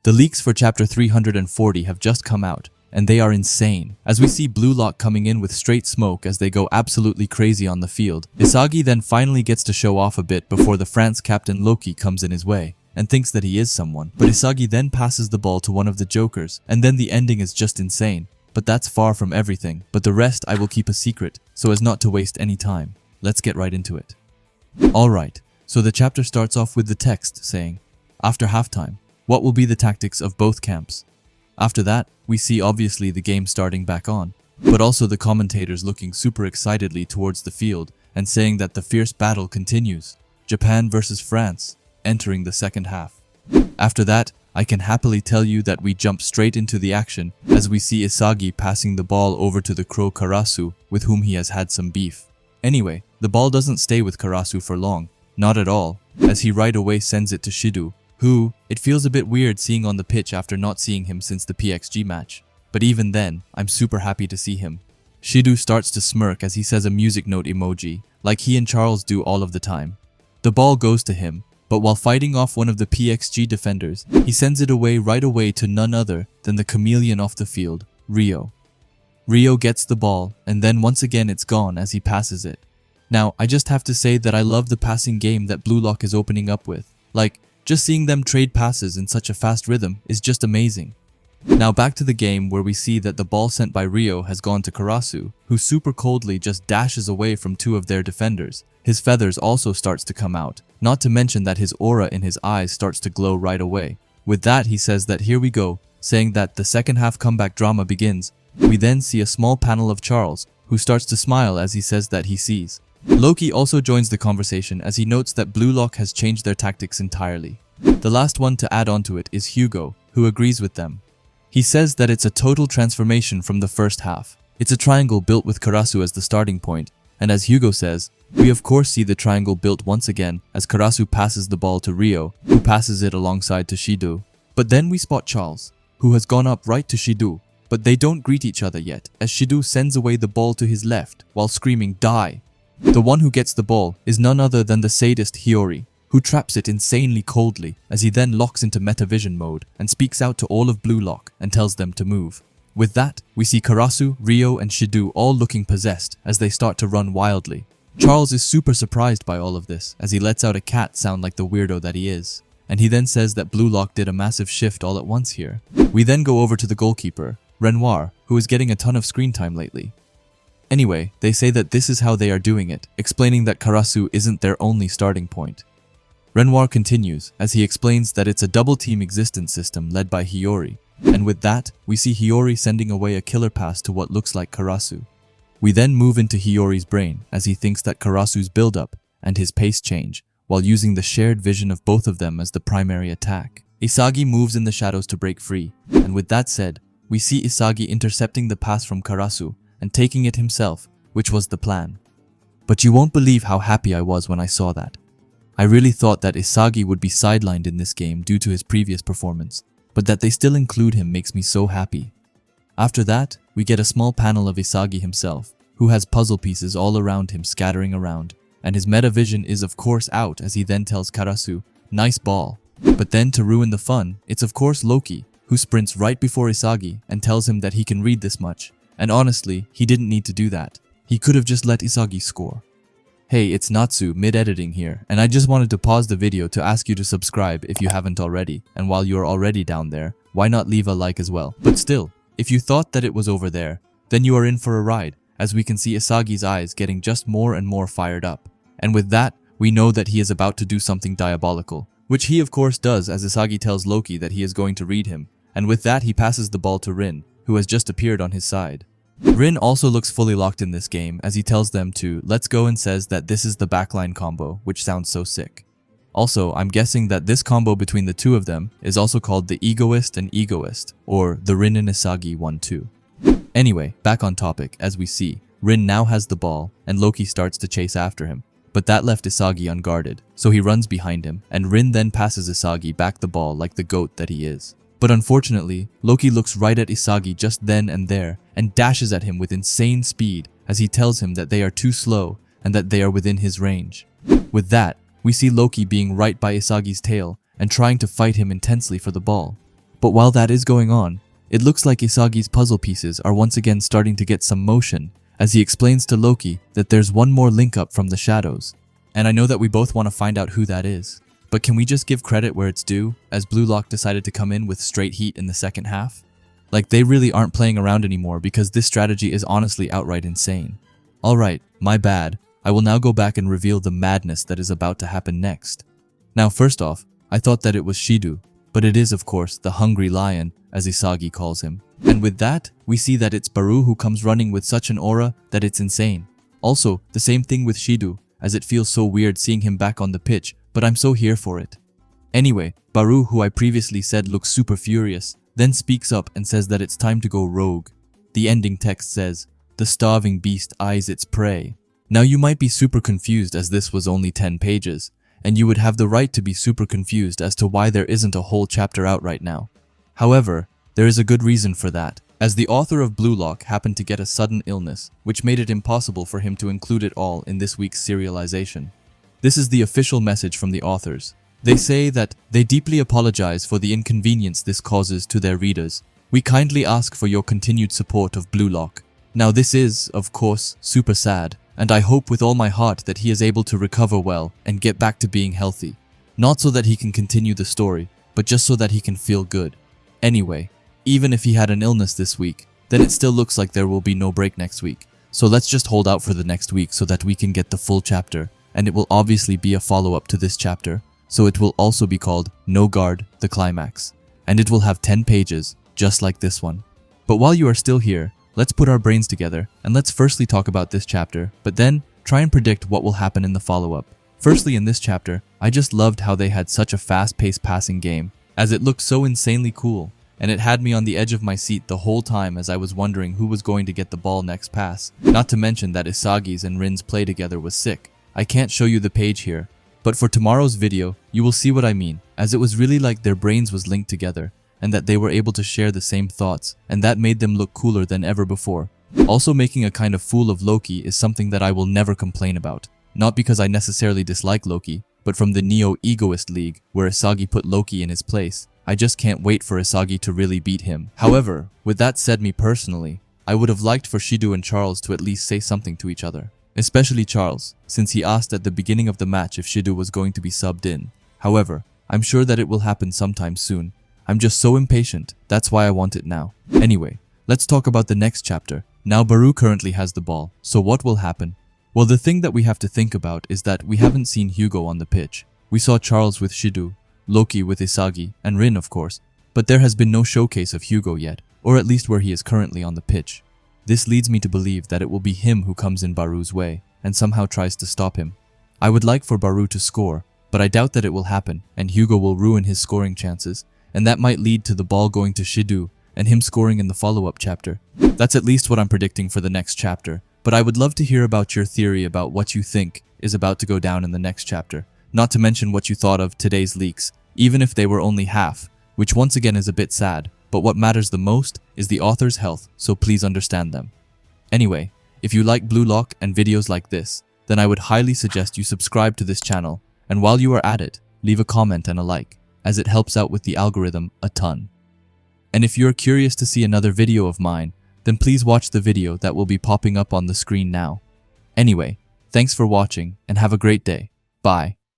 The leaks for chapter 340 have just come out, and they are insane, as we see Blue Lock coming in with straight smoke as they go absolutely crazy on the field. Isagi then finally gets to show off a bit before the France captain Loki comes in his way, and thinks that he is someone. But Isagi then passes the ball to one of the jokers, and then the ending is just insane. But that's far from everything, but the rest I will keep a secret, so as not to waste any time. Let's get right into it. Alright, so the chapter starts off with the text saying, after halftime, what will be the tactics of both camps? After that, we see obviously the game starting back on, but also the commentators looking super excitedly towards the field and saying that the fierce battle continues. Japan versus France, entering the second half. After that, I can happily tell you that we jump straight into the action as we see Isagi passing the ball over to the crow Karasu, with whom he has had some beef. Anyway, the ball doesn't stay with Karasu for long, not at all, as he right away sends it to Shido, who, it feels a bit weird seeing on the pitch after not seeing him since the PXG match. But even then, I'm super happy to see him. Shido starts to smirk as he says a music note emoji, like he and Charles do all of the time. The ball goes to him, but while fighting off one of the PXG defenders, he sends it away right away to none other than the chameleon off the field, Rio. Rio gets the ball, and then once again it's gone as he passes it. Now, I just have to say that I love the passing game that Blue Lock is opening up with. Like, just seeing them trade passes in such a fast rhythm is just amazing. Now back to the game where we see that the ball sent by Rio has gone to Karasu, who super coldly just dashes away from two of their defenders. His feathers also starts to come out, not to mention that his aura in his eyes starts to glow right away. With that he says that here we go, saying that the second half comeback drama begins. We then see a small panel of Charles, who starts to smile as he says that he sees. Loki also joins the conversation as he notes that Blue Lock has changed their tactics entirely. The last one to add onto it is Hugo, who agrees with them. He says that it's a total transformation from the first half. It's a triangle built with Karasu as the starting point, and as Hugo says, we of course see the triangle built once again as Karasu passes the ball to Rio, who passes it alongside to Shido. But then we spot Charles, who has gone up right to Shido, but they don't greet each other yet as Shido sends away the ball to his left while screaming "Die!" The one who gets the ball is none other than the sadist Hiori, who traps it insanely coldly as he then locks into metavision mode and speaks out to all of Blue Lock and tells them to move. With that, we see Karasu, Rio and Shido all looking possessed as they start to run wildly. Charles is super surprised by all of this as he lets out a cat sound like the weirdo that he is. And he then says that Blue Lock did a massive shift all at once here. We then go over to the goalkeeper, Renoir, who is getting a ton of screen time lately. Anyway, they say that this is how they are doing it, explaining that Karasu isn't their only starting point. Renoir continues as he explains that it's a double-team existence system led by Hiori, and with that, we see Hiori sending away a killer pass to what looks like Karasu. We then move into Hiori's brain as he thinks that Karasu's build-up and his pace change, while using the shared vision of both of them as the primary attack. Isagi moves in the shadows to break free, and with that said, we see Isagi intercepting the pass from Karasu and taking it himself, which was the plan. But you won't believe how happy I was when I saw that. I really thought that Isagi would be sidelined in this game due to his previous performance, but that they still include him makes me so happy. After that, we get a small panel of Isagi himself, who has puzzle pieces all around him scattering around, and his metavision is of course out as he then tells Karasu, "Nice ball." But then to ruin the fun, it's of course Loki, who sprints right before Isagi and tells him that he can read this much. And honestly, he didn't need to do that. He could have just let Isagi score. Hey, it's Natsu mid-editing here, and I just wanted to pause the video to ask you to subscribe if you haven't already, and while you're already down there, why not leave a like as well? But still, if you thought that it was over there, then you are in for a ride, as we can see Isagi's eyes getting just more and more fired up. And with that, we know that he is about to do something diabolical, which he of course does as Isagi tells Loki that he is going to read him, and with that he passes the ball to Rin, who has just appeared on his side. Rin also looks fully locked in this game as he tells them to let's go and says that this is the backline combo, which sounds so sick. Also, I'm guessing that this combo between the two of them is also called the Egoist and Egoist, or the Rin and Isagi 1-2. Anyway, back on topic, as we see, Rin now has the ball and Loki starts to chase after him, but that left Isagi unguarded, so he runs behind him and Rin then passes Isagi back the ball like the goat that he is. But unfortunately, Loki looks right at Isagi just then and there and dashes at him with insane speed as he tells him that they are too slow and that they are within his range. With that, we see Loki being right by Isagi's tail and trying to fight him intensely for the ball. But while that is going on, it looks like Isagi's puzzle pieces are once again starting to get some motion as he explains to Loki that there's one more link up from the shadows. And I know that we both want to find out who that is. But can we just give credit where it's due, as Blue Lock decided to come in with straight heat in the second half? Like, they really aren't playing around anymore, because this strategy is honestly outright insane. Alright, my bad. I will now go back and reveal the madness that is about to happen next. Now first off, I thought that it was Shido, but it is of course the Hungry Lion, as Isagi calls him. And with that, we see that it's Barou who comes running with such an aura that it's insane. Also, the same thing with Shido, as it feels so weird seeing him back on the pitch, but I'm so here for it. Anyway, Barou, who I previously said looks super furious, then speaks up and says that it's time to go rogue. The ending text says, "The starving beast eyes its prey." Now you might be super confused, as this was only 10 pages, and you would have the right to be super confused as to why there isn't a whole chapter out right now. However, there is a good reason for that, as the author of Blue Lock happened to get a sudden illness, which made it impossible for him to include it all in this week's serialization. This is the official message from the authors. They say that they deeply apologize for the inconvenience this causes to their readers. We kindly ask for your continued support of Blue Lock. Now this is, of course, super sad, and I hope with all my heart that he is able to recover well and get back to being healthy. Not so that he can continue the story, but just so that he can feel good. Anyway, even if he had an illness this week, then it still looks like there will be no break next week. So let's just hold out for the next week so that we can get the full chapter, and it will obviously be a follow-up to this chapter, so it will also be called No Guard, the Climax, and it will have 10 pages, just like this one. But while you are still here, let's put our brains together, and let's firstly talk about this chapter, but then try and predict what will happen in the follow-up. Firstly, in this chapter, I just loved how they had such a fast-paced passing game, as it looked so insanely cool, and it had me on the edge of my seat the whole time as I was wondering who was going to get the ball next pass. Not to mention that Isagi's and Rin's play together was sick. I can't show you the page here, but for tomorrow's video, you will see what I mean, as it was really like their brains was linked together, and that they were able to share the same thoughts, and that made them look cooler than ever before. Also, making a kind of fool of Loki is something that I will never complain about. Not because I necessarily dislike Loki, but from the Neo-Egoist League, where Isagi put Loki in his place. I just can't wait for Isagi to really beat him. However, with that said, me personally, I would have liked for Shido and Charles to at least say something to each other. Especially Charles, since he asked at the beginning of the match if Shido was going to be subbed in. However, I'm sure that it will happen sometime soon. I'm just so impatient, that's why I want it now. Anyway, let's talk about the next chapter. Now Barou currently has the ball, so what will happen? Well, the thing that we have to think about is that we haven't seen Hugo on the pitch. We saw Charles with Shido, Loki with Isagi, and Rin of course, but there has been no showcase of Hugo yet, or at least where he is currently on the pitch. This leads me to believe that it will be him who comes in Barou's way, and somehow tries to stop him. I would like for Barou to score, but I doubt that it will happen, and Hugo will ruin his scoring chances, and that might lead to the ball going to Shido, and him scoring in the follow-up chapter. That's at least what I'm predicting for the next chapter, but I would love to hear about your theory about what you think is about to go down in the next chapter. Not to mention what you thought of today's leaks, even if they were only half, which once again is a bit sad, but what matters the most is the author's health, so please understand them. Anyway, if you like Blue Lock and videos like this, then I would highly suggest you subscribe to this channel, and while you are at it, leave a comment and a like, as it helps out with the algorithm a ton. And if you're curious to see another video of mine, then please watch the video that will be popping up on the screen now. Anyway, thanks for watching and have a great day. Bye.